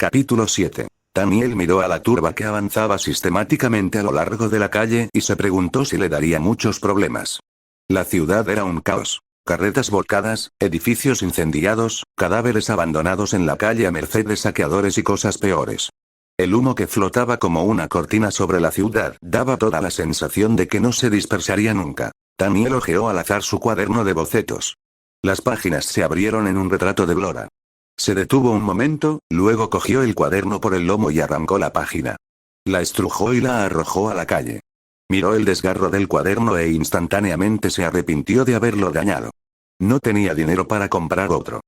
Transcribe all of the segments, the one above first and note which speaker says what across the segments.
Speaker 1: Capítulo 7. Daniel miró a la turba que avanzaba sistemáticamente a lo largo de la calle y se preguntó si le daría muchos problemas. La ciudad era un caos. Carretas volcadas, edificios incendiados, cadáveres abandonados en la calle a merced de saqueadores y cosas peores. El humo que flotaba como una cortina sobre la ciudad daba toda la sensación de que no se dispersaría nunca. Daniel hojeó al azar su cuaderno de bocetos. Las páginas se abrieron en un retrato de Blora. Se detuvo un momento, luego cogió el cuaderno por el lomo y arrancó la página. La estrujó y la arrojó a la calle. Miró el desgarro del cuaderno e instantáneamente se arrepintió de haberlo dañado. No tenía dinero para comprar otro.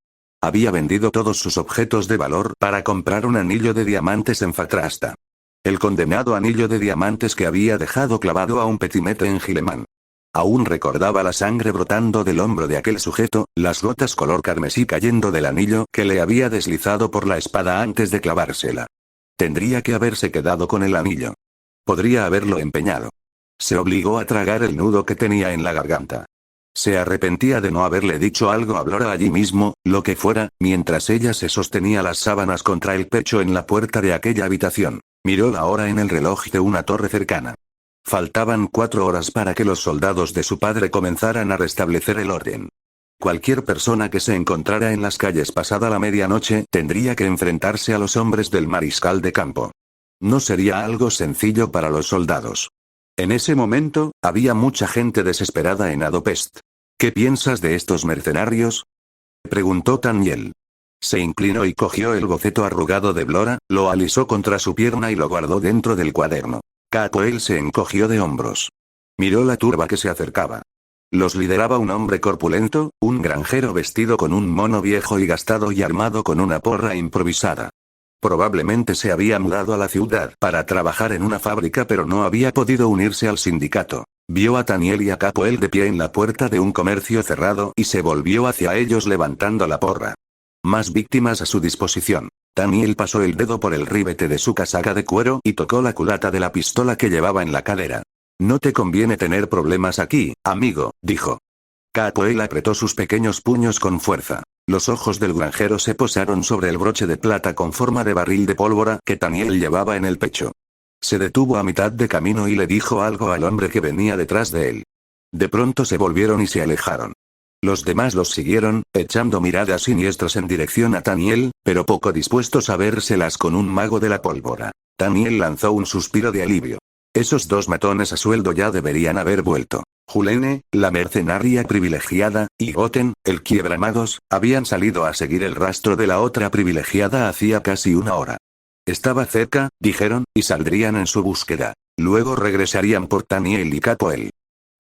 Speaker 1: Había vendido todos sus objetos de valor para comprar un anillo de diamantes en Fatrasta. El condenado anillo de diamantes que había dejado clavado a un petimetre en Gilemán. Aún recordaba la sangre brotando del hombro de aquel sujeto, las gotas color carmesí cayendo del anillo que le había deslizado por la espada antes de clavársela. Tendría que haberse quedado con el anillo. Podría haberlo empeñado. Se obligó a tragar el nudo que tenía en la garganta. Se arrepentía de no haberle dicho algo a Blora allí mismo, lo que fuera, mientras ella se sostenía las sábanas contra el pecho en la puerta de aquella habitación. Miró la hora en el reloj de una torre cercana. Faltaban 4 horas para que los soldados de su padre comenzaran a restablecer el orden. Cualquier persona que se encontrara en las calles pasada la medianoche tendría que enfrentarse a los hombres del mariscal de campo. No sería algo sencillo para los soldados. En ese momento, había mucha gente desesperada en Adopest. ¿Qué piensas de estos mercenarios?, preguntó Daniel. Se inclinó y cogió el boceto arrugado de Blora, lo alisó contra su pierna y lo guardó dentro del cuaderno. Capoel se encogió de hombros. Miró la turba que se acercaba. Los lideraba un hombre corpulento, un granjero vestido con un mono viejo y gastado y armado con una porra improvisada. Probablemente se había mudado a la ciudad para trabajar en una fábrica pero no había podido unirse al sindicato. Vio a Daniel y a Capoel de pie en la puerta de un comercio cerrado y se volvió hacia ellos levantando la porra. Más víctimas a su disposición. Daniel pasó el dedo por el ribete de su casaca de cuero y tocó la culata de la pistola que llevaba en la cadera. No te conviene tener problemas aquí, amigo, dijo. Capoel apretó sus pequeños puños con fuerza. Los ojos del granjero se posaron sobre el broche de plata con forma de barril de pólvora que Daniel llevaba en el pecho. Se detuvo a mitad de camino y le dijo algo al hombre que venía detrás de él. De pronto se volvieron y se alejaron. Los demás los siguieron, echando miradas siniestras en dirección a Daniel, pero poco dispuestos a vérselas con un mago de la pólvora. Daniel lanzó un suspiro de alivio. Esos 2 matones a sueldo ya deberían haber vuelto. Julene, la mercenaria privilegiada, y Goten, el quiebramados, habían salido a seguir el rastro de la otra privilegiada hacía casi 1 hora. Estaba cerca, dijeron, y saldrían en su búsqueda. Luego regresarían por Daniel y Capoel.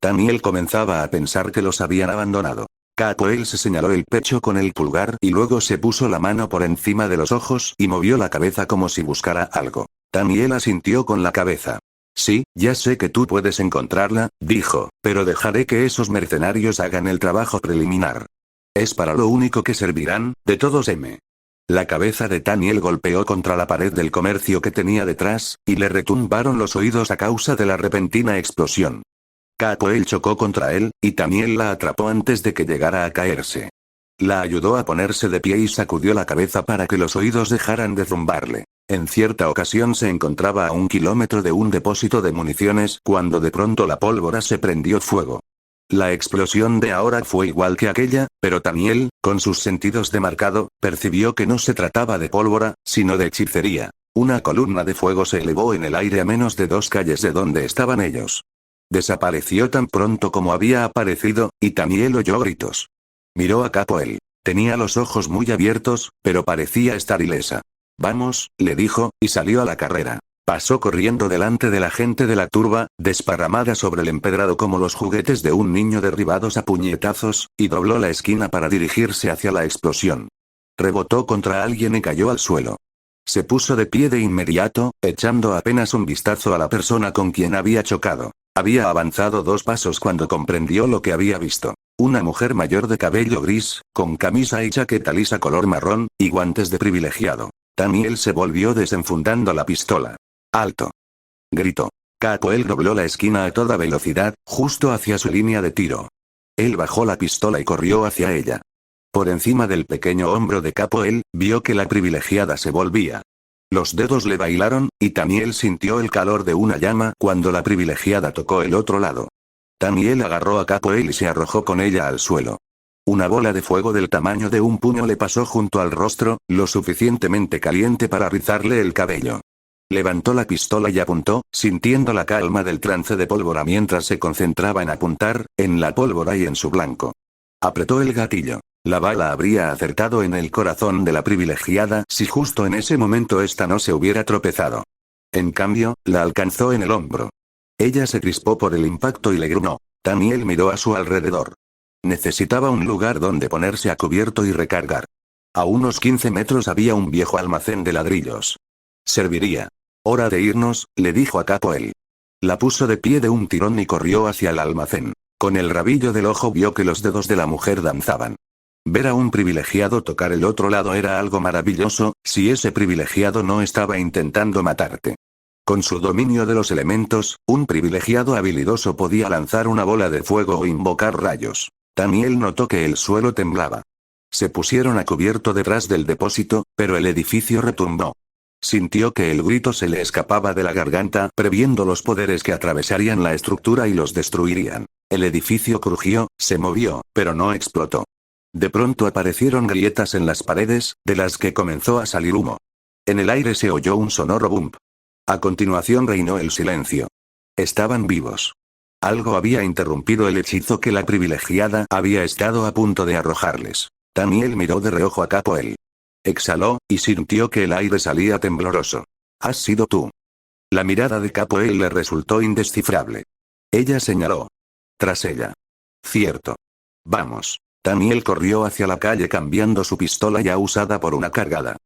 Speaker 1: Daniel comenzaba a pensar que los habían abandonado. Capoel se señaló el pecho con el pulgar y luego se puso la mano por encima de los ojos y movió la cabeza como si buscara algo. Daniel asintió con la cabeza. Sí, ya sé que tú puedes encontrarla, dijo, pero dejaré que esos mercenarios hagan el trabajo preliminar. Es para lo único que servirán, de todos m. La cabeza de Daniel golpeó contra la pared del comercio que tenía detrás, y le retumbaron los oídos a causa de la repentina explosión. Capoel chocó contra él, y Daniel la atrapó antes de que llegara a caerse. La ayudó a ponerse de pie y sacudió la cabeza para que los oídos dejaran de zumbarle. En cierta ocasión se encontraba a 1 kilómetro de un depósito de municiones cuando de pronto la pólvora se prendió fuego. La explosión de ahora fue igual que aquella, pero Daniel, con sus sentidos de marcado, percibió que no se trataba de pólvora, sino de hechicería. Una columna de fuego se elevó en el aire a menos de 2 calles de donde estaban ellos. Desapareció tan pronto como había aparecido, y Daniel oyó gritos. Miró a Capoel. Tenía los ojos muy abiertos, pero parecía estar ilesa. Vamos, le dijo, y salió a la carrera. Pasó corriendo delante de la gente de la turba, desparramada sobre el empedrado como los juguetes de un niño derribados a puñetazos, y dobló la esquina para dirigirse hacia la explosión. Rebotó contra alguien y cayó al suelo. Se puso de pie de inmediato, echando apenas un vistazo a la persona con quien había chocado. Había avanzado 2 pasos cuando comprendió lo que había visto. Una mujer mayor de cabello gris, con camisa y chaqueta lisa color marrón, y guantes de privilegiado. Daniel se volvió desenfundando la pistola. ¡Alto!, gritó. Capoel dobló la esquina a toda velocidad, justo hacia su línea de tiro. Él bajó la pistola y corrió hacia ella. Por encima del pequeño hombro de Capoel, vio que la privilegiada se volvía. Los dedos le bailaron, y Tamiel sintió el calor de una llama cuando la privilegiada tocó el otro lado. Tamiel agarró a Capoel y se arrojó con ella al suelo. Una bola de fuego del tamaño de un puño le pasó junto al rostro, lo suficientemente caliente para rizarle el cabello. Levantó la pistola y apuntó, sintiendo la calma del trance de pólvora mientras se concentraba en apuntar, en la pólvora y en su blanco. Apretó el gatillo. La bala habría acertado en el corazón de la privilegiada si justo en ese momento ésta no se hubiera tropezado. En cambio, la alcanzó en el hombro. Ella se crispó por el impacto y le gruñó. Tamiel miró a su alrededor. Necesitaba un lugar donde ponerse a cubierto y recargar. A unos 15 metros había un viejo almacén de ladrillos. Serviría. Hora de irnos, le dijo a Capoel. La puso de pie de un tirón y corrió hacia el almacén. Con el rabillo del ojo vio que los dedos de la mujer danzaban. Ver a un privilegiado tocar el otro lado era algo maravilloso, si ese privilegiado no estaba intentando matarte. Con su dominio de los elementos, un privilegiado habilidoso podía lanzar una bola de fuego o invocar rayos. Tamiel notó que el suelo temblaba. Se pusieron a cubierto detrás del depósito, pero el edificio retumbó. Sintió que el grito se le escapaba de la garganta, previendo los poderes que atravesarían la estructura y los destruirían. El edificio crujió, se movió, pero no explotó. De pronto aparecieron grietas en las paredes, de las que comenzó a salir humo. En el aire se oyó un sonoro bump. A continuación reinó el silencio. Estaban vivos. Algo había interrumpido el hechizo que la privilegiada había estado a punto de arrojarles. Tamiel miró de reojo a Capoel. Exhaló, y sintió que el aire salía tembloroso. «¿Has sido tú?» La mirada de Capoel le resultó indescifrable. Ella señaló. Tras ella. «Cierto. Vamos». Tamiel corrió hacia la calle cambiando su pistola ya usada por una cargada.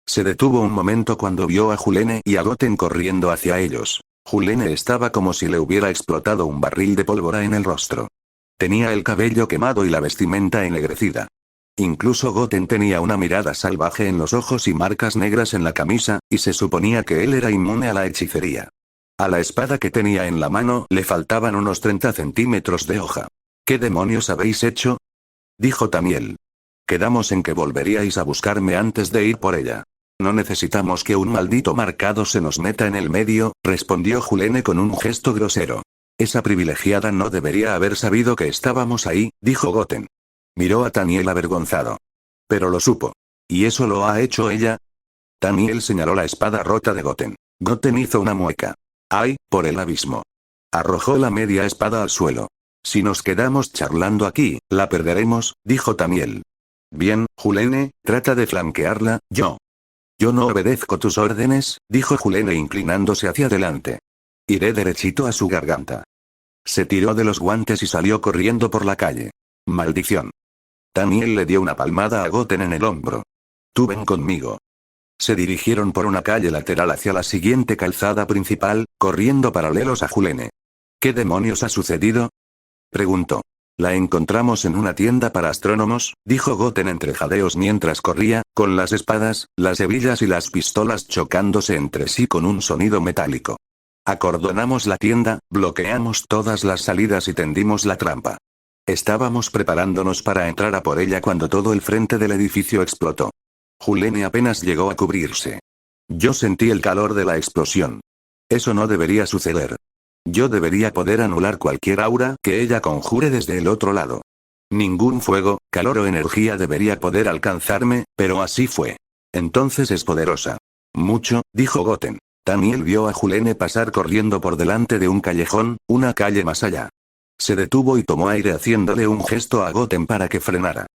Speaker 1: Se detuvo un momento cuando vio a Julene y a Goten corriendo hacia ellos. Julene estaba como si le hubiera explotado un barril de pólvora en el rostro. Tenía el cabello quemado y la vestimenta ennegrecida. Incluso Goten tenía una mirada salvaje en los ojos y marcas negras en la camisa, y se suponía que él era inmune a la hechicería. A la espada que tenía en la mano le faltaban unos 30 centímetros de hoja. ¿Qué demonios habéis hecho?, dijo Tamiel. Quedamos en que volveríais a buscarme antes de ir por ella. No necesitamos que un maldito marcado se nos meta en el medio, respondió Julene con un gesto grosero. Esa privilegiada no debería haber sabido que estábamos ahí, dijo Goten. Miró a Tamiel avergonzado. Pero lo supo. ¿Y eso lo ha hecho ella? Tamiel señaló la espada rota de Goten. Goten hizo una mueca. ¡Ay, por el abismo! Arrojó la media espada al suelo. Si nos quedamos charlando aquí, la perderemos, dijo Tamiel. Bien, Julene, trata de flanquearla, yo. Yo no obedezco tus órdenes, dijo Julene inclinándose hacia adelante. Iré derechito a su garganta. Se tiró de los guantes y salió corriendo por la calle. Maldición. Tamiel le dio una palmada a Goten en el hombro. Tú ven conmigo. Se dirigieron por una calle lateral hacia la siguiente calzada principal, corriendo paralelos a Julene. ¿Qué demonios ha sucedido?, preguntó. La encontramos en una tienda para astrónomos, dijo Goten entre jadeos mientras corría, con las espadas, las hebillas y las pistolas chocándose entre sí con un sonido metálico. Acordonamos la tienda, bloqueamos todas las salidas y tendimos la trampa. Estábamos preparándonos para entrar a por ella cuando todo el frente del edificio explotó. Julene apenas llegó a cubrirse. Yo sentí el calor de la explosión. Eso no debería suceder. Yo debería poder anular cualquier aura que ella conjure desde el otro lado. Ningún fuego, calor o energía debería poder alcanzarme, pero así fue. Entonces es poderosa. Mucho, dijo Goten. Tamiel vio a Julene pasar corriendo por delante de un callejón, una calle más allá. Se detuvo y tomó aire haciéndole un gesto a Goten para que frenara.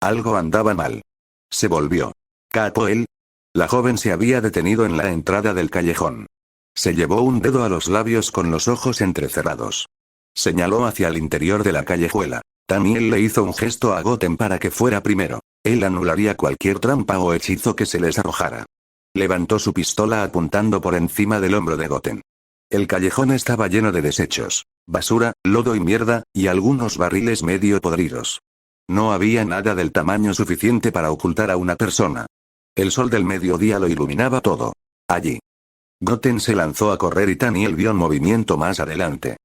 Speaker 1: Algo andaba mal. Se volvió. ¿Capoel? La joven se había detenido en la entrada del callejón. Se llevó un dedo a los labios con los ojos entrecerrados. Señaló hacia el interior de la callejuela. Tamiel le hizo un gesto a Goten para que fuera primero. Él anularía cualquier trampa o hechizo que se les arrojara. Levantó su pistola apuntando por encima del hombro de Goten. El callejón estaba lleno de desechos, basura, lodo y mierda, y algunos barriles medio podridos. No había nada del tamaño suficiente para ocultar a una persona. El sol del mediodía lo iluminaba todo. Allí. Goten se lanzó a correr y Tamiel vio un movimiento más adelante.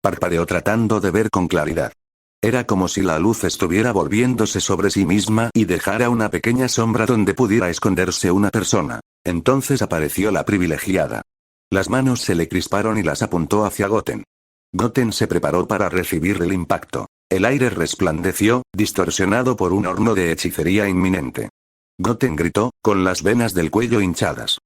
Speaker 1: Parpadeó tratando de ver con claridad. Era como si la luz estuviera volviéndose sobre sí misma y dejara una pequeña sombra donde pudiera esconderse una persona. Entonces apareció la privilegiada. Las manos se le crisparon y las apuntó hacia Goten. Goten se preparó para recibir el impacto. El aire resplandeció, distorsionado por un horno de hechicería inminente. Goten gritó, con las venas del cuello hinchadas.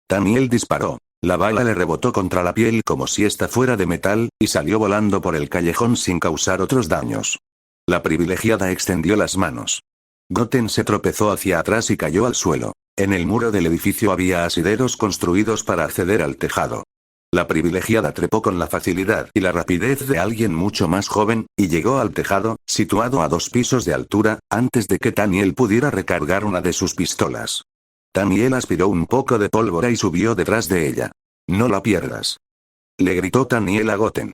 Speaker 1: Daniel disparó. La bala le rebotó contra la piel como si ésta fuera de metal, y salió volando por el callejón sin causar otros daños. La privilegiada extendió las manos. Goten se tropezó hacia atrás y cayó al suelo. En el muro del edificio había asideros construidos para acceder al tejado. La privilegiada trepó con la facilidad y la rapidez de alguien mucho más joven, y llegó al tejado, situado a 2 pisos de altura, antes de que Daniel pudiera recargar una de sus pistolas. Daniel aspiró un poco de pólvora y subió detrás de ella. «No la pierdas», le gritó Daniel a Goten.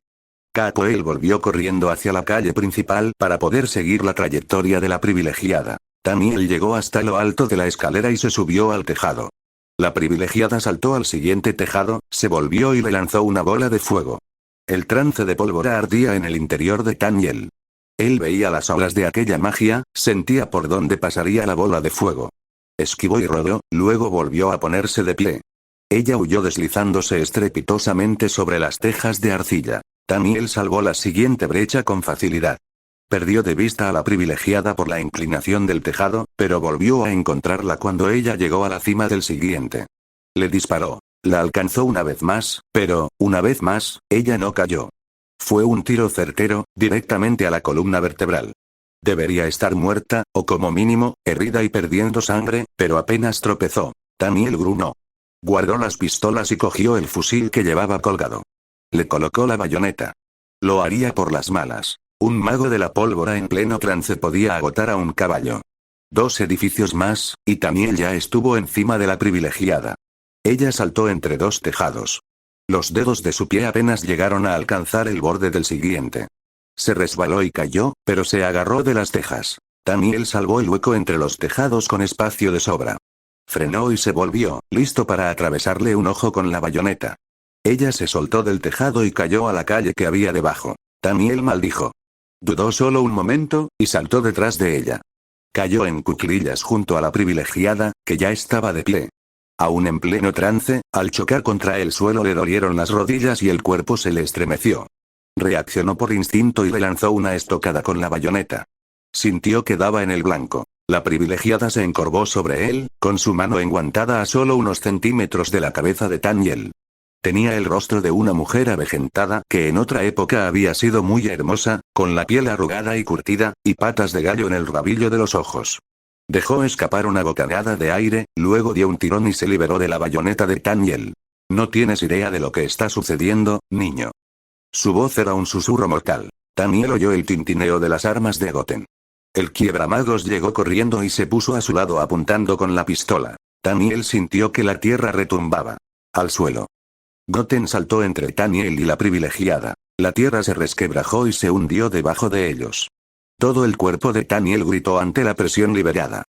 Speaker 1: Capoel volvió corriendo hacia la calle principal para poder seguir la trayectoria de la privilegiada. Daniel llegó hasta lo alto de la escalera y se subió al tejado. La privilegiada saltó al siguiente tejado, se volvió y le lanzó una bola de fuego. El trance de pólvora ardía en el interior de Daniel. Él veía las olas de aquella magia, sentía por dónde pasaría la bola de fuego. Esquivó y rodó, luego volvió a ponerse de pie. Ella huyó deslizándose estrepitosamente sobre las tejas de arcilla. Daniel salvó la siguiente brecha con facilidad. Perdió de vista a la privilegiada por la inclinación del tejado, pero volvió a encontrarla cuando ella llegó a la cima del siguiente. Le disparó. La alcanzó una vez más, pero, una vez más, ella no cayó. Fue un tiro certero, directamente a la columna vertebral. Debería estar muerta, o como mínimo, herida y perdiendo sangre, pero apenas tropezó. Daniel gruñó. Guardó las pistolas y cogió el fusil que llevaba colgado. Le colocó la bayoneta. Lo haría por las malas. Un mago de la pólvora en pleno trance podía agotar a un caballo. 2 edificios más, y Daniel ya estuvo encima de la privilegiada. Ella saltó entre 2 tejados. Los dedos de su pie apenas llegaron a alcanzar el borde del siguiente. Se resbaló y cayó, pero se agarró de las tejas. Daniel salvó el hueco entre los tejados con espacio de sobra. Frenó y se volvió, listo para atravesarle un ojo con la bayoneta. Ella se soltó del tejado y cayó a la calle que había debajo. Daniel maldijo. Dudó solo un momento, y saltó detrás de ella. Cayó en cuclillas junto a la privilegiada, que ya estaba de pie. Aún en pleno trance, al chocar contra el suelo le dolieron las rodillas y el cuerpo se le estremeció. Reaccionó por instinto y le lanzó una estocada con la bayoneta. Sintió que daba en el blanco. La privilegiada se encorvó sobre él, con su mano enguantada a solo unos centímetros de la cabeza de Daniel. Tenía el rostro de una mujer avejentada que en otra época había sido muy hermosa, con la piel arrugada y curtida, y patas de gallo en el rabillo de los ojos. Dejó escapar una bocanada de aire, luego dio un tirón y se liberó de la bayoneta de Daniel. No tienes idea de lo que está sucediendo, niño. Su voz era un susurro mortal. Daniel oyó el tintineo de las armas de Goten. El quiebramagos llegó corriendo y se puso a su lado apuntando con la pistola. Daniel sintió que la tierra retumbaba. Al suelo. Goten saltó entre Daniel y la privilegiada. La tierra se resquebrajó y se hundió debajo de ellos. Todo el cuerpo de Daniel gritó ante la presión liberada.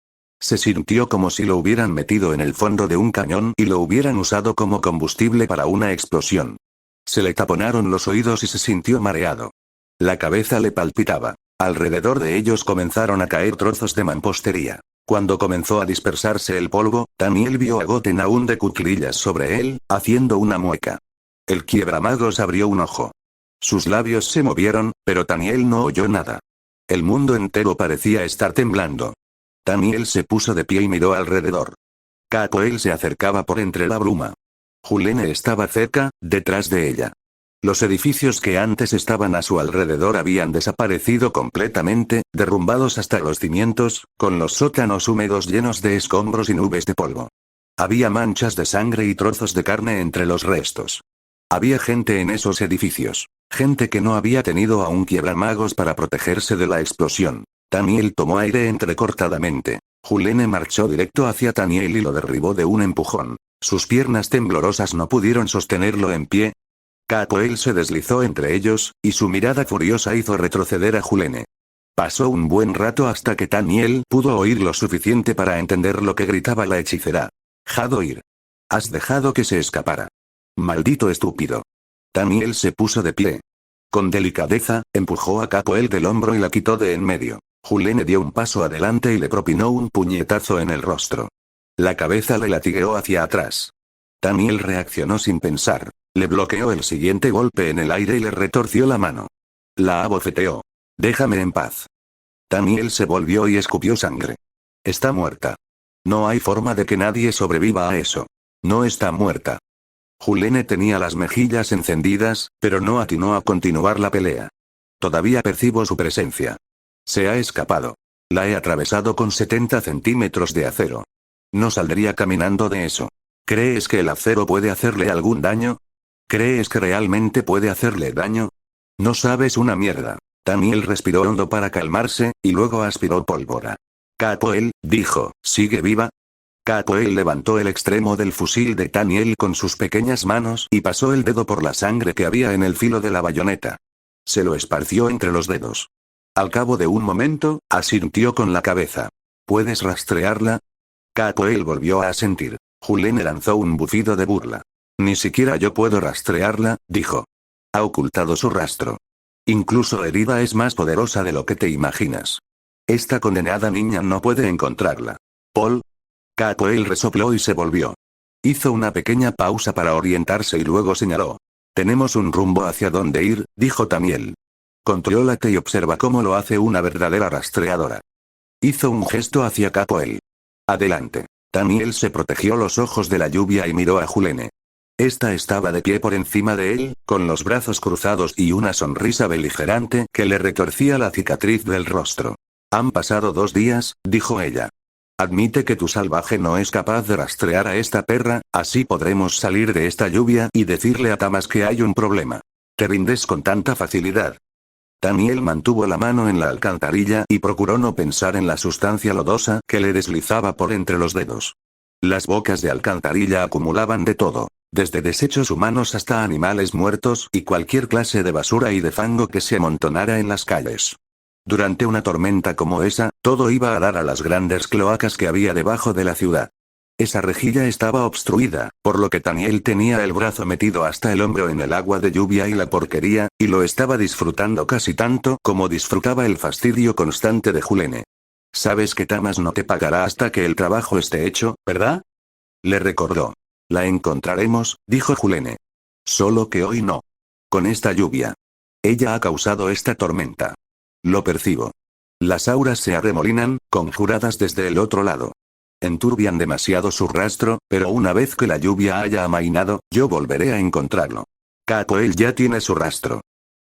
Speaker 1: Se sintió como si lo hubieran metido en el fondo de un cañón y lo hubieran usado como combustible para una explosión. Se le taponaron los oídos y se sintió mareado. La cabeza le palpitaba. Alrededor de ellos comenzaron a caer trozos de mampostería. Cuando comenzó a dispersarse el polvo, Daniel vio a Goten aún de cuclillas sobre él, haciendo una mueca. El quiebramagos abrió un ojo. Sus labios se movieron, pero Daniel no oyó nada. El mundo entero parecía estar temblando. Daniel se puso de pie y miró alrededor. Capoel se acercaba por entre la bruma. Julene estaba cerca, detrás de ella. Los edificios que antes estaban a su alrededor habían desaparecido completamente, derrumbados hasta los cimientos, con los sótanos húmedos llenos de escombros y nubes de polvo. Había manchas de sangre y trozos de carne entre los restos. Había gente en esos edificios, gente que no había tenido aún quiebramagos para protegerse de la explosión. Daniel tomó aire entrecortadamente. Julene marchó directo hacia Daniel y lo derribó de un empujón. Sus piernas temblorosas no pudieron sostenerlo en pie. Capoel se deslizó entre ellos, y su mirada furiosa hizo retroceder a Julene. Pasó un buen rato hasta que Daniel pudo oír lo suficiente para entender lo que gritaba la hechicera. Hadoir. Has dejado que se escapara. Maldito estúpido. Daniel se puso de pie. Con delicadeza, empujó a Capoel del hombro y la quitó de en medio. Julene dio un paso adelante y le propinó un puñetazo en el rostro. La cabeza le latigueó hacia atrás. Daniel reaccionó sin pensar. Le bloqueó el siguiente golpe en el aire y le retorció la mano. La abofeteó. Déjame en paz. Daniel se volvió y escupió sangre. Está muerta. No hay forma de que nadie sobreviva a eso. No está muerta. Julene tenía las mejillas encendidas, pero no atinó a continuar la pelea. Todavía percibo su presencia. Se ha escapado. La he atravesado con 70 centímetros de acero. No saldría caminando de eso. ¿Crees que el acero puede hacerle algún daño? ¿Crees que realmente puede hacerle daño? No sabes una mierda. Daniel respiró hondo para calmarse, y luego aspiró pólvora. Capoel, dijo, ¿sigue viva? Capoel levantó el extremo del fusil de Daniel con sus pequeñas manos y pasó el dedo por la sangre que había en el filo de la bayoneta. Se lo esparció entre los dedos. Al cabo de un momento, asintió con la cabeza. ¿Puedes rastrearla? Capoel volvió a asentir. Julene lanzó un bufido de burla. Ni siquiera yo puedo rastrearla, dijo. Ha ocultado su rastro. Incluso herida es más poderosa de lo que te imaginas. Esta condenada niña no puede encontrarla. Paul. Capoel resopló y se volvió. Hizo una pequeña pausa para orientarse y luego señaló. Tenemos un rumbo hacia dónde ir, dijo Daniel. Contrólate y observa cómo lo hace una verdadera rastreadora. Hizo un gesto hacia Capoel. Adelante. Daniel se protegió los ojos de la lluvia y miró a Julene. Esta estaba de pie por encima de él, con los brazos cruzados y una sonrisa beligerante que le retorcía la cicatriz del rostro. Han pasado 2 días, dijo ella. Admite que tu salvaje no es capaz de rastrear a esta perra, así podremos salir de esta lluvia y decirle a Tamas que hay un problema. Te rindes con tanta facilidad. Daniel mantuvo la mano en la alcantarilla y procuró no pensar en la sustancia lodosa que le deslizaba por entre los dedos. Las bocas de alcantarilla acumulaban de todo, desde desechos humanos hasta animales muertos y cualquier clase de basura y de fango que se amontonara en las calles. Durante una tormenta como esa, todo iba a dar a las grandes cloacas que había debajo de la ciudad. Esa rejilla estaba obstruida, por lo que Daniel tenía el brazo metido hasta el hombro en el agua de lluvia y la porquería, y lo estaba disfrutando casi tanto como disfrutaba el fastidio constante de Julene. Sabes que Tamas no te pagará hasta que el trabajo esté hecho, ¿verdad? Le recordó. La encontraremos, dijo Julene. Solo que hoy no. Con esta lluvia. Ella ha causado esta tormenta. Lo percibo. Las auras se arremolinan, conjuradas desde el otro lado. Enturbian demasiado su rastro, pero una vez que la lluvia haya amainado, yo volveré a encontrarlo. Capoel ya tiene su rastro.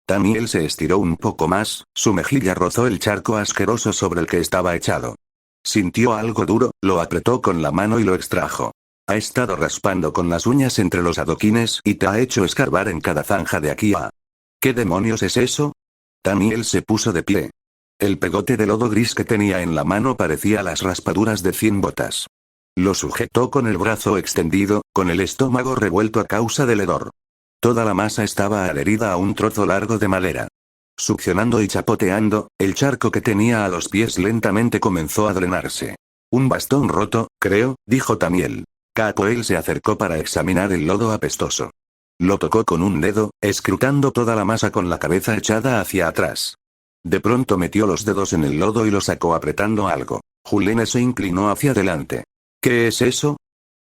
Speaker 1: Daniel se estiró un poco más, su mejilla rozó el charco asqueroso sobre el que estaba echado. Sintió algo duro, lo apretó con la mano y lo extrajo. Ha estado raspando con las uñas entre los adoquines y te ha hecho escarbar en cada zanja de aquí a... ¿Qué demonios es eso? Daniel se puso de pie. El pegote de lodo gris que tenía en la mano parecía las raspaduras de 100 botas. Lo sujetó con el brazo extendido, con el estómago revuelto a causa del hedor. Toda la masa estaba adherida a un trozo largo de madera. Succionando y chapoteando, el charco que tenía a los pies lentamente comenzó a drenarse. Un bastón roto, creo, dijo Daniel. Capoel se acercó para examinar el lodo apestoso. Lo tocó con un dedo, escrutando toda la masa con la cabeza echada hacia atrás. De pronto metió los dedos en el lodo y lo sacó apretando algo. Julene se inclinó hacia adelante. ¿Qué es eso?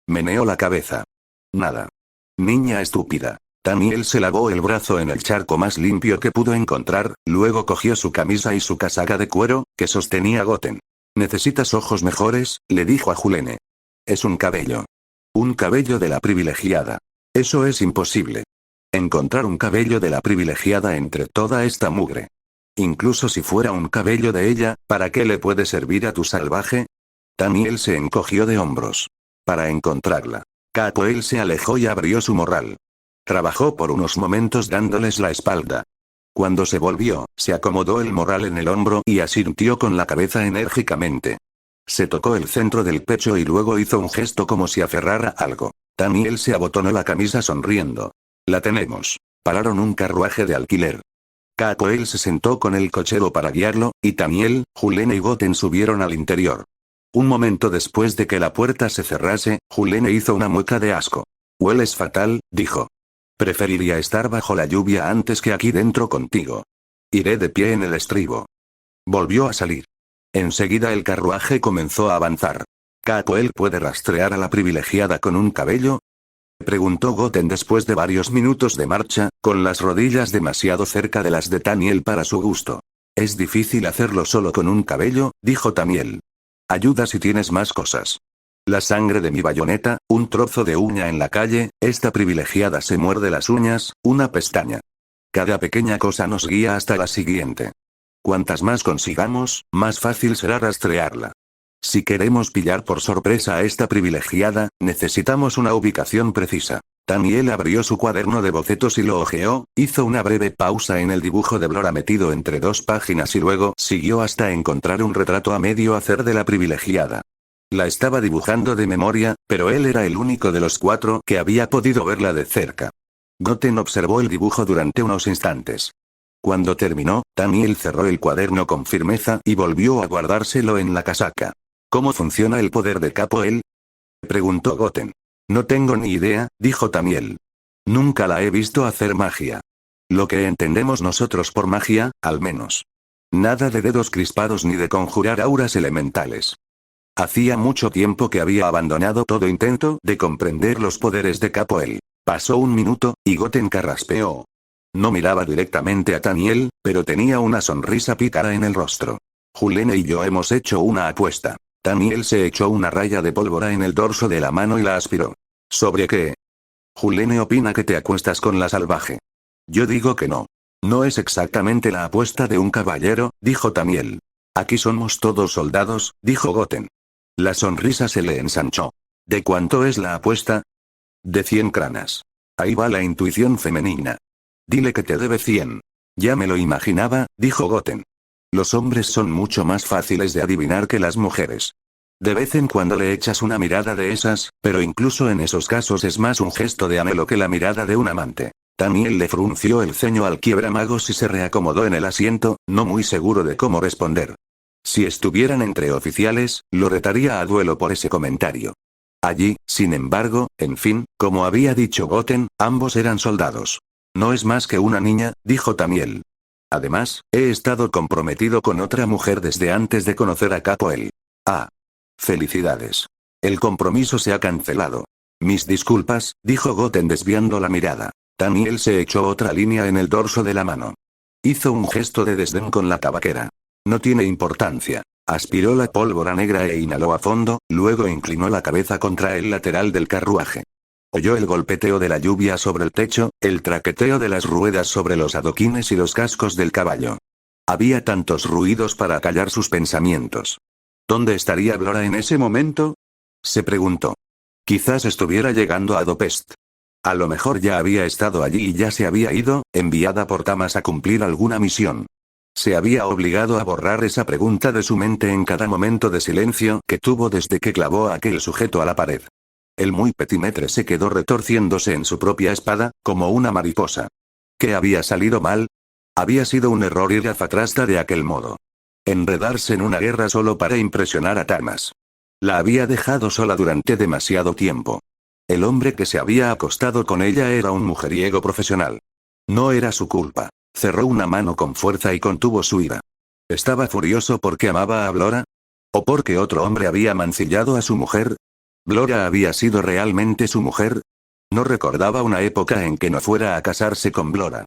Speaker 1: Meneó la cabeza. Nada. Niña estúpida. Daniel se lavó el brazo en el charco más limpio que pudo encontrar, luego cogió su camisa y su casaca de cuero, que sostenía Goten. ¿Necesitas ojos mejores?, le dijo a Julene. Es un cabello. Un cabello de la privilegiada. Eso es imposible. Encontrar un cabello de la privilegiada entre toda esta mugre. Incluso si fuera un cabello de ella, ¿para qué le puede servir a tu salvaje? Daniel se encogió de hombros. Para encontrarla. Capoel se alejó y abrió su morral. Trabajó por unos momentos dándoles la espalda. Cuando se volvió, se acomodó el morral en el hombro y asintió con la cabeza enérgicamente. Se tocó el centro del pecho y luego hizo un gesto como si aferrara algo. Daniel se abotonó la camisa sonriendo. La tenemos. Pararon un carruaje de alquiler. Capoel se sentó con el cochero para guiarlo, y Daniel, Julene y Goten subieron al interior. Un momento después de que la puerta se cerrase, Julene hizo una mueca de asco. Hueles fatal, dijo. Preferiría estar bajo la lluvia antes que aquí dentro contigo. Iré de pie en el estribo. Volvió a salir. Enseguida el carruaje comenzó a avanzar. ¿Capoel puede rastrear a la privilegiada con un cabello? Preguntó Goten después de varios minutos de marcha, con las rodillas demasiado cerca de las de Tamiel para su gusto. Es difícil hacerlo solo con un cabello, dijo Tamiel. Ayuda si tienes más cosas. La sangre de mi bayoneta, un trozo de uña en la calle, esta privilegiada se muerde las uñas, una pestaña. Cada pequeña cosa nos guía hasta la siguiente. Cuantas más consigamos, más fácil será rastrearla. Si queremos pillar por sorpresa a esta privilegiada, necesitamos una ubicación precisa. Tamiel abrió su cuaderno de bocetos y lo hojeó, hizo una breve pausa en el dibujo de Blora metido entre dos páginas y luego siguió hasta encontrar un retrato a medio hacer de la privilegiada. La estaba dibujando de memoria, pero él era el único de los 4 que había podido verla de cerca. Goten observó el dibujo durante unos instantes. Cuando terminó, Tamiel cerró el cuaderno con firmeza y volvió a guardárselo en la casaca. ¿Cómo funciona el poder de Capoel? Preguntó Goten. No tengo ni idea, dijo Tamiel. Nunca la he visto hacer magia. Lo que entendemos nosotros por magia, al menos. Nada de dedos crispados ni de conjurar auras elementales. Hacía mucho tiempo que había abandonado todo intento de comprender los poderes de Capoel. Pasó un minuto, y Goten carraspeó. No miraba directamente a Tamiel, pero tenía una sonrisa pícara en el rostro. Julene y yo hemos hecho una apuesta. Tamiel se echó una raya de pólvora en el dorso de la mano y la aspiró. ¿Sobre qué? Julene opina que te acuestas con la salvaje. Yo digo que no. No es exactamente la apuesta de un caballero, dijo Tamiel. Aquí somos todos soldados, dijo Goten. La sonrisa se le ensanchó. ¿De cuánto es la apuesta? De 100 cranas. Ahí va la intuición femenina. Dile que te debe 100. Ya me lo imaginaba, dijo Goten. Los hombres son mucho más fáciles de adivinar que las mujeres. De vez en cuando le echas una mirada de esas, pero incluso en esos casos es más un gesto de anhelo que la mirada de un amante. Tamiel le frunció el ceño al quiebramagos y se reacomodó en el asiento, no muy seguro de cómo responder. Si estuvieran entre oficiales, lo retaría a duelo por ese comentario. Allí, sin embargo, en fin, como había dicho Goten, ambos eran soldados. No es más que una niña, dijo Tamiel. Además, he estado comprometido con otra mujer desde antes de conocer a Capoel. Ah. Felicidades. El compromiso se ha cancelado. Mis disculpas, dijo Goten desviando la mirada. Tamiel se echó otra línea en el dorso de la mano. Hizo un gesto de desdén con la tabaquera. No tiene importancia. Aspiró la pólvora negra e inhaló a fondo, luego inclinó la cabeza contra el lateral del carruaje. Oyó el golpeteo de la lluvia sobre el techo, el traqueteo de las ruedas sobre los adoquines y los cascos del caballo. Había tantos ruidos para callar sus pensamientos. ¿Dónde estaría Blora en ese momento? Se preguntó. Quizás estuviera llegando a Dopest. A lo mejor ya había estado allí y ya se había ido, enviada por Tamas a cumplir alguna misión. Se había obligado a borrar esa pregunta de su mente en cada momento de silencio que tuvo desde que clavó a aquel sujeto a la pared. El muy petimetre se quedó retorciéndose en su propia espada, como una mariposa. ¿Qué había salido mal? Había sido un error ir a Fatrasta de aquel modo. Enredarse en una guerra solo para impresionar a Tamas. La había dejado sola durante demasiado tiempo. El hombre que se había acostado con ella era un mujeriego profesional. No era su culpa. Cerró una mano con fuerza y contuvo su ira. ¿Estaba furioso porque amaba a Blora? ¿O porque otro hombre había mancillado a su mujer? ¿Blora había sido realmente su mujer? No recordaba una época en que no fuera a casarse con Blora.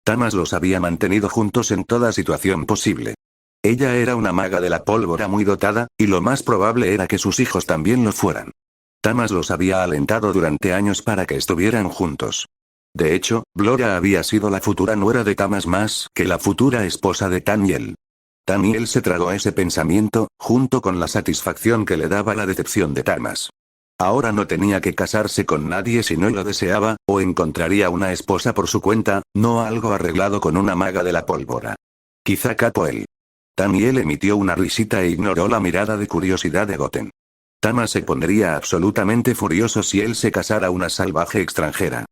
Speaker 1: Tamas los había mantenido juntos en toda situación posible. Ella era una maga de la pólvora muy dotada, y lo más probable era que sus hijos también lo fueran. Tamas los había alentado durante años para que estuvieran juntos. De hecho, Blora había sido la futura nuera de Tamas más que la futura esposa de Tamiel. Tamiel se tragó ese pensamiento, junto con la satisfacción que le daba la decepción de Tamas. Ahora no tenía que casarse con nadie si no lo deseaba, o encontraría una esposa por su cuenta, no algo arreglado con una maga de la pólvora. Quizá Capoel. Tamiel emitió una risita e ignoró la mirada de curiosidad de Goten. Tamas se pondría absolutamente furioso si él se casara una salvaje extranjera.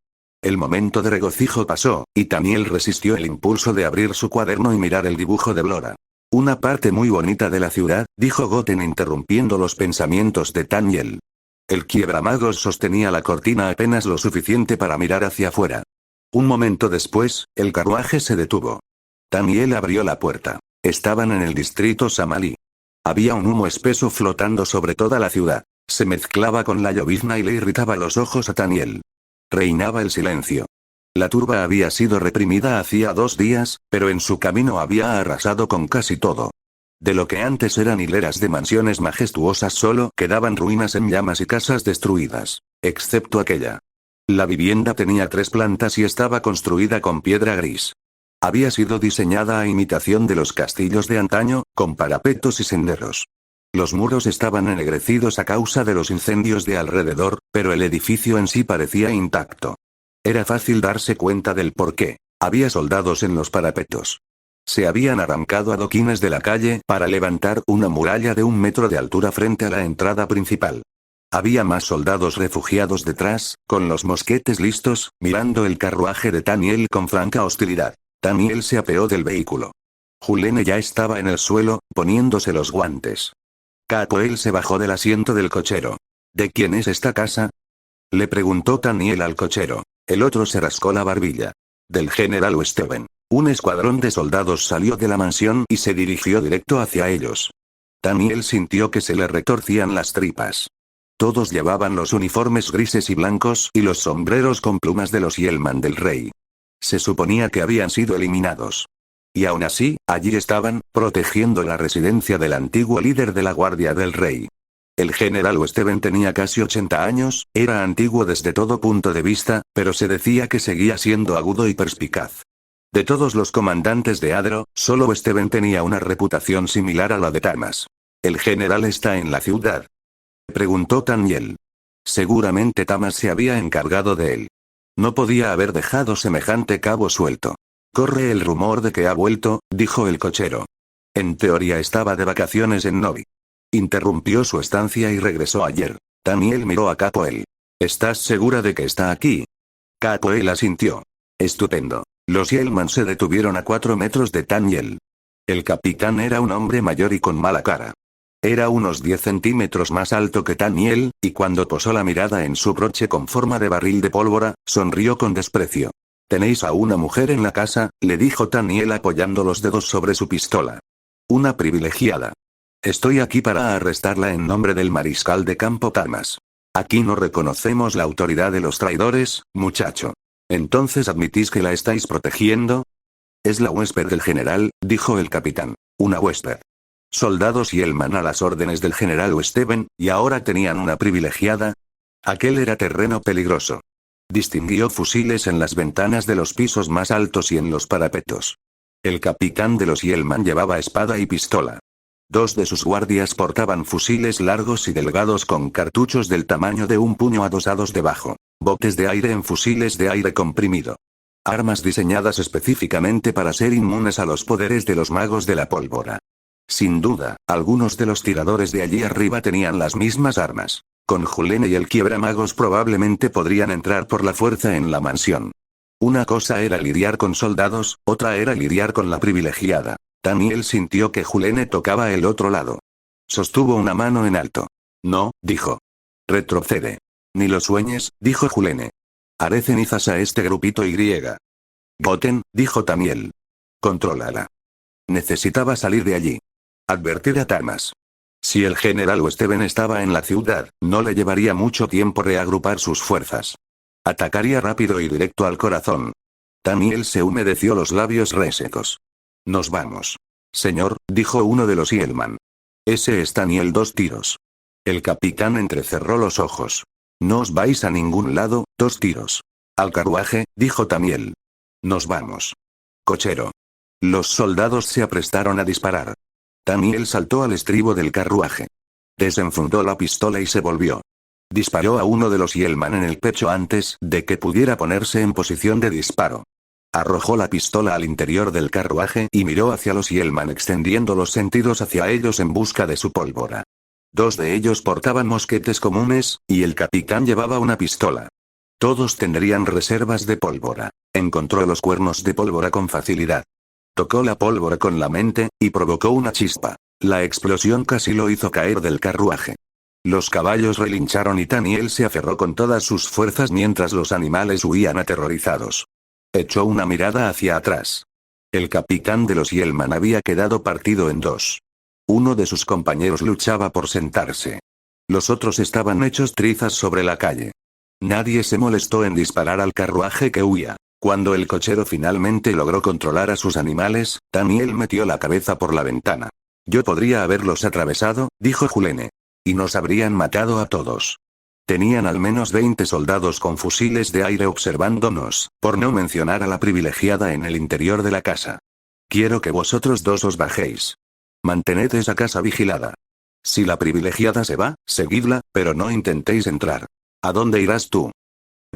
Speaker 1: El momento de regocijo pasó, y Tamiel resistió el impulso de abrir su cuaderno y mirar el dibujo de Blora. Una parte muy bonita de la ciudad, dijo Goten interrumpiendo los pensamientos de Tamiel. El quiebramagos sostenía la cortina apenas lo suficiente para mirar hacia afuera. Un momento después, el carruaje se detuvo. Tamiel abrió la puerta. Estaban en el distrito Samali. Había un humo espeso flotando sobre toda la ciudad. Se mezclaba con la llovizna y le irritaba los ojos a Daniel. Reinaba el silencio. La turba había sido reprimida hacía 2 días, pero en su camino había arrasado con casi todo. De lo que antes eran hileras de mansiones majestuosas solo quedaban ruinas en llamas y casas destruidas, excepto aquella. La vivienda tenía 3 plantas y estaba construida con piedra gris. Había sido diseñada a imitación de los castillos de antaño, con parapetos y senderos. Los muros estaban ennegrecidos a causa de los incendios de alrededor, pero el edificio en sí parecía intacto. Era fácil darse cuenta del porqué. Había soldados en los parapetos. Se habían arrancado adoquines de la calle para levantar una muralla de 1 metro de altura frente a la entrada principal. Había más soldados refugiados detrás, con los mosquetes listos, mirando el carruaje de Daniel con franca hostilidad. Daniel se apeó del vehículo. Julene ya estaba en el suelo, poniéndose los guantes. Capoel se bajó del asiento del cochero. ¿De quién es esta casa?, le preguntó Daniel al cochero. El otro se rascó la barbilla. Del general Westeben. Un escuadrón de soldados salió de la mansión y se dirigió directo hacia ellos. Daniel sintió que se le retorcían las tripas. Todos llevaban los uniformes grises y blancos y los sombreros con plumas de los Yelman del rey. Se suponía que habían sido eliminados. Y aún así, allí estaban, protegiendo la residencia del antiguo líder de la Guardia del Rey. El general Westeben tenía casi 80 años, era antiguo desde todo punto de vista, pero se decía que seguía siendo agudo y perspicaz. De todos los comandantes de Adro, solo Westeben tenía una reputación similar a la de Tamas. ¿El general está en la ciudad?, preguntó Daniel. Seguramente Tamas se había encargado de él. No podía haber dejado semejante cabo suelto. Corre el rumor de que ha vuelto, dijo el cochero. En teoría estaba de vacaciones en Novi. Interrumpió su estancia y regresó ayer. Daniel miró a Capoel. ¿Estás segura de que está aquí? Capoel asintió. Estupendo. Los Yelman se detuvieron a 4 metros de Daniel. El capitán era un hombre mayor y con mala cara. Era unos 10 centímetros más alto que Daniel, y cuando posó la mirada en su broche con forma de barril de pólvora, sonrió con desprecio. «¿Tenéis a una mujer en la casa?», le dijo Daniel apoyando los dedos sobre su pistola. «Una privilegiada. Estoy aquí para arrestarla en nombre del mariscal de campo Tamas. Aquí no reconocemos la autoridad de los traidores, muchacho. ¿Entonces admitís que la estáis protegiendo?». «Es la huésped del general», dijo el capitán. «Una huésped». Soldados Yelman a las órdenes del general Westeben, y ahora tenían una privilegiada. Aquel era terreno peligroso. Distinguió fusiles en las ventanas de los pisos más altos y en los parapetos. El capitán de los Yelman llevaba espada y pistola. 2 de sus guardias portaban fusiles largos y delgados con cartuchos del tamaño de un puño adosados debajo. Botes de aire en fusiles de aire comprimido. Armas diseñadas específicamente para ser inmunes a los poderes de los magos de la pólvora. Sin duda, algunos de los tiradores de allí arriba tenían las mismas armas. Con Julene y el quiebramagos probablemente podrían entrar por la fuerza en la mansión. Una cosa era lidiar con soldados, otra era lidiar con la privilegiada. Daniel sintió que Julene tocaba el otro lado. Sostuvo una mano en alto. «No», dijo. «Retrocede». «Ni lo sueñes», dijo Julene. «Haré cenizas a este grupito Y». «Goten», dijo Daniel. «Contrólala». Necesitaba salir de allí. Advertir a Tamas. Si el general Westeben estaba en la ciudad, no le llevaría mucho tiempo reagrupar sus fuerzas. Atacaría rápido y directo al corazón. Daniel se humedeció los labios resecos. «Nos vamos». «Señor», dijo uno de los Yelman. «Ese es Daniel 2 tiros». El capitán entrecerró los ojos. «No os vais a ningún lado, 2 tiros». «Al carruaje», dijo Daniel. «Nos vamos». «Cochero». Los soldados se aprestaron a disparar. Daniel saltó al estribo del carruaje. Desenfundó la pistola y se volvió. Disparó a uno de los Yelman en el pecho antes de que pudiera ponerse en posición de disparo. Arrojó la pistola al interior del carruaje y miró hacia los Yelman extendiendo los sentidos hacia ellos en busca de su pólvora. 2 de ellos portaban mosquetes comunes, y el capitán llevaba una pistola. Todos tendrían reservas de pólvora. Encontró los cuernos de pólvora con facilidad. Tocó la pólvora con la mente, y provocó una chispa. La explosión casi lo hizo caer del carruaje. Los caballos relincharon y Daniel se aferró con todas sus fuerzas mientras los animales huían aterrorizados. Echó una mirada hacia atrás. El capitán de los Yelman había quedado partido en 2. Uno de sus compañeros luchaba por sentarse. Los otros estaban hechos trizas sobre la calle. Nadie se molestó en disparar al carruaje que huía. Cuando el cochero finalmente logró controlar a sus animales, Daniel metió la cabeza por la ventana. Yo podría haberlos atravesado, dijo Julene. Y nos habrían matado a todos. Tenían al menos 20 soldados con fusiles de aire observándonos, por no mencionar a la privilegiada en el interior de la casa. Quiero que vosotros dos os bajéis. Mantened esa casa vigilada. Si la privilegiada se va, seguidla, pero no intentéis entrar. ¿A dónde irás tú?,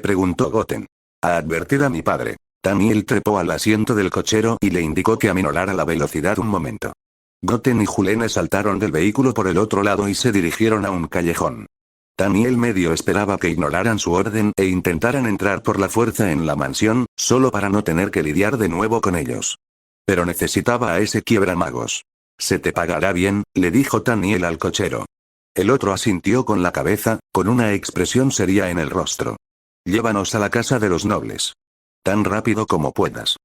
Speaker 1: preguntó Goten. A advertir a mi padre. Daniel trepó al asiento del cochero y le indicó que aminorara la velocidad un momento. Goten y Julene saltaron del vehículo por el otro lado y se dirigieron a un callejón. Daniel medio esperaba que ignoraran su orden e intentaran entrar por la fuerza en la mansión, solo para no tener que lidiar de nuevo con ellos. Pero necesitaba a ese quiebramagos. Se te pagará bien, le dijo Daniel al cochero. El otro asintió con la cabeza, con una expresión seria en el rostro. Llévanos a la casa de los nobles. Tan rápido como puedas.